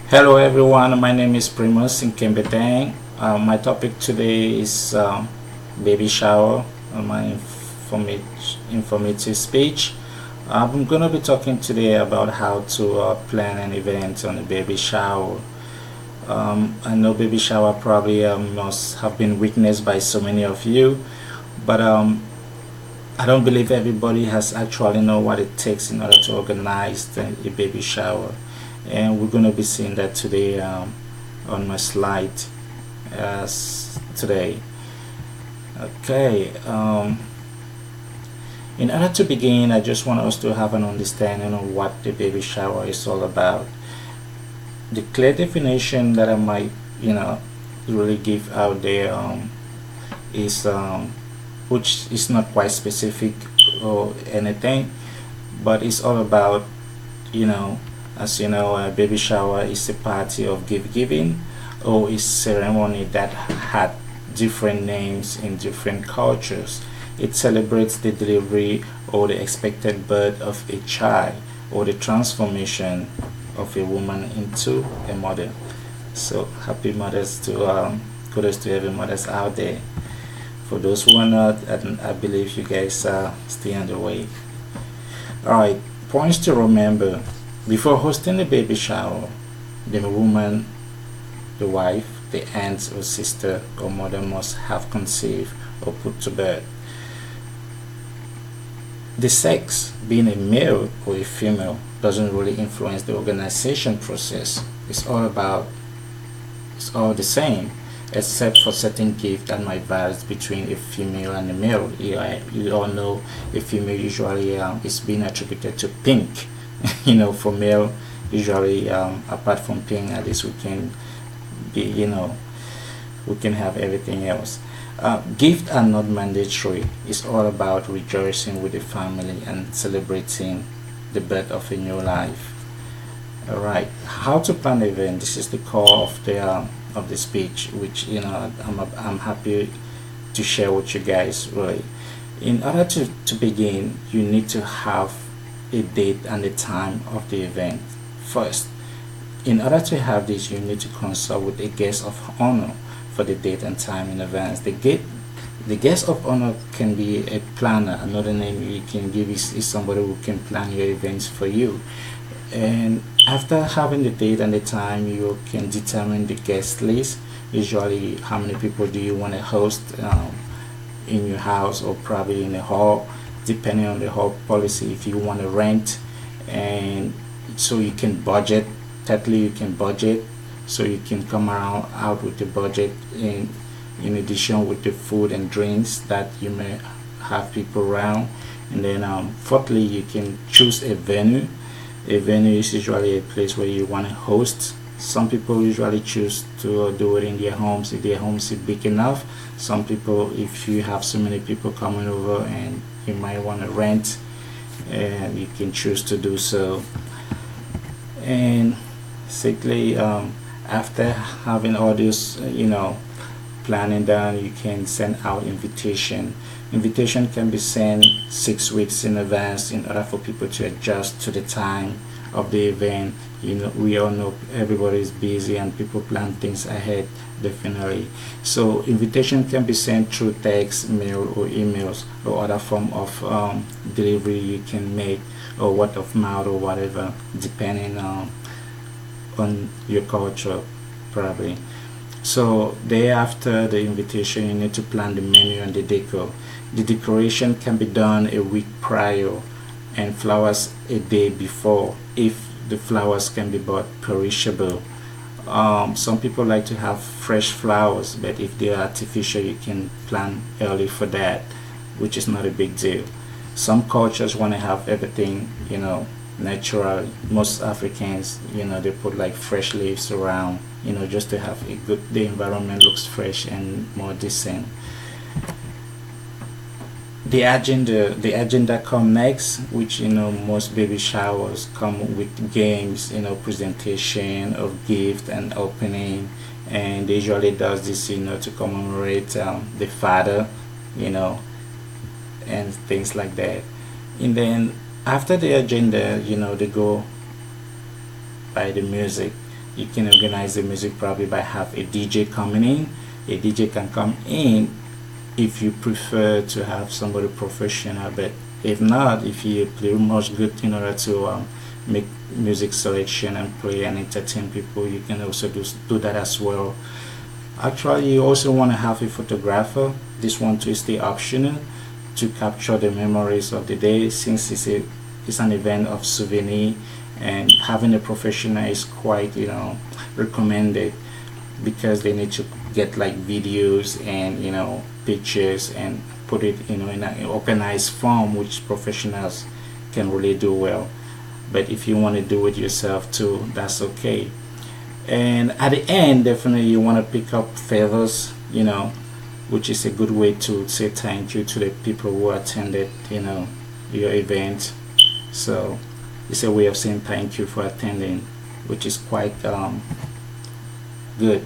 Hello everyone, my name is Primus Nkembetang. My topic today is baby shower, my informative speech. I'm going to be talking today about how to plan an event on a baby shower. I know baby shower probably must have been witnessed by so many of you, but I don't believe everybody has actually know what it takes in order to organize a baby shower, and we're going to be seeing that today on my slide today. Okay. In order to begin, I just want us to have an understanding of what the baby shower is all about. The clear definition that I might, really give out there is which is not quite specific or anything, but it's all about, you know, as you know, a baby shower is a party of gift giving or is ceremony that had different names in different cultures. It celebrates the delivery or the expected birth of a child or the transformation of a woman into a mother. So happy mothers to kudos to every mothers out there. For those who are not, I believe you guys are still on the way. Alright, points to remember. Before hosting a baby shower, the woman, the wife, the aunt or sister or mother must have conceived or put to bed. The sex, being a male or a female, doesn't really influence the organization process. It's all the same, except for certain gifts that might vary between a female and a male. You all know a female usually is being attributed to pink. For male, usually apart from pink, at least we can be, we can have everything else. Gifts are not mandatory. It's all about rejoicing with the family and celebrating the birth of a new life. All right, how to plan the event. This is the core of the speech, which I'm happy to share with you guys. Really, in order to begin, you need to have a date and the time of the event first. In order to have this, you need to consult with a guest of honor for the date and time in advance. The guest of honor can be a planner. Another name you can give is somebody who can plan your events for you. And after having the date and the time, you can determine the guest list. Usually, how many people do you want to host in your house or probably in a hall, depending on the hall policy. If you want to rent, and so you can budget. Thirdly, you can budget, so you can come around out with the budget in addition with the food and drinks that you may have people around. And then fourthly, you can choose a venue. A venue is usually a place where you want to host. Some people usually choose to do it in their homes if their homes is big enough. Some people, if you have so many people coming over and you might want to rent, and you can choose to do so. And sixthly, after having all this, planning done, you can send out invitation can be sent 6 weeks in advance in order for people to adjust to the time of the event. We all know everybody is busy and people plan things ahead, definitely. So invitation can be sent through text, mail or emails or other form of delivery you can make, or word of mouth or whatever, depending on your culture probably. So day after the invitation, you need to plan the menu and the decor. The decoration can be done a week prior and flowers a day before if the flowers can be bought perishable. Some people like to have fresh flowers, but if they are artificial, you can plan early for that, which is not a big deal. Some cultures want to have everything, natural. Most Africans, they put like fresh leaves around, just to have the environment looks fresh and more decent. The agenda come next, which most baby showers come with games, presentation of gift and opening, and they usually does this to commemorate the father, you know and things like that. And then after the agenda, they go by the music. You can organize the music probably by have a DJ coming in. A DJ can come in if you prefer to have somebody professional, but if not, if you play much good in order to make music selection and play and entertain people, you can also do that as well. Actually, you also want to have a photographer. This one too is the optional to capture the memories of the day, since it's an event of souvenir, and having a professional is quite recommended, because they need to get like videos and pictures and put it in an organized form, which professionals can really do well. But if you want to do it yourself too, that's okay. And at the end, definitely you want to pick up favors, which is a good way to say thank you to the people who attended your event. So it's a way of saying thank you for attending, which is quite good.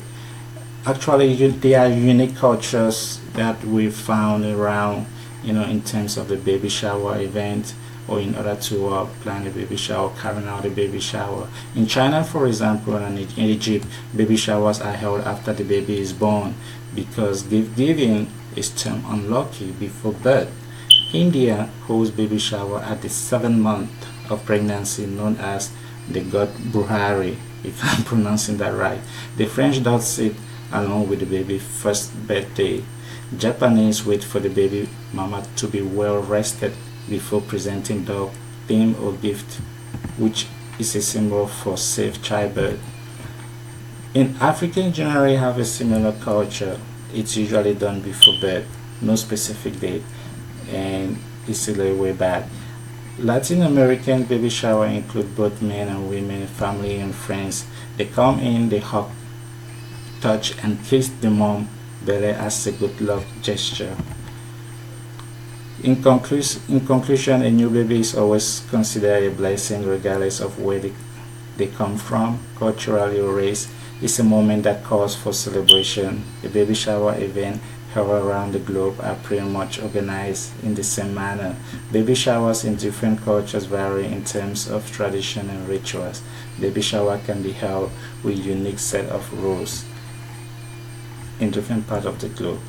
Actually, there are unique cultures that we found around, in terms of the baby shower event, or in order to plan a baby shower, carrying out a baby shower. In China, for example, and in Egypt, baby showers are held after the baby is born, because gift giving is termed unlucky before birth. India holds baby shower at the 7th month of pregnancy, known as the God Buhari, if I'm pronouncing that right. The French does it along with the baby's first birthday. Japanese wait for the baby mama to be well rested before presenting dog, theme or gift, which is a symbol for safe childbirth. In Africa, generally have a similar culture. It's usually done before birth, no specific date, and it's a little way back. Latin American baby shower include both men and women, family and friends. They come in, they hug, touch and kiss the mom belly as a good luck gesture. In conclusion, a new baby is always considered a blessing regardless of where they come from, culturally or race. It's a moment that calls for celebration. The baby shower event held around the globe are pretty much organized in the same manner. Baby showers in different cultures vary in terms of tradition and rituals. Baby shower can be held with a unique set of rules in different parts of the globe.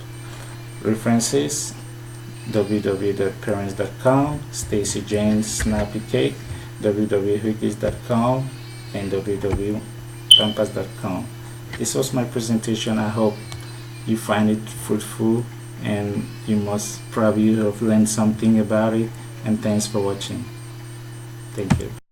References: www.parents.com, Stacy James Snappy Cake, www.wikis.com, and www.pampas.com. This was my presentation. I hope you find it fruitful, and you must probably have learned something about it. And thanks for watching. Thank you.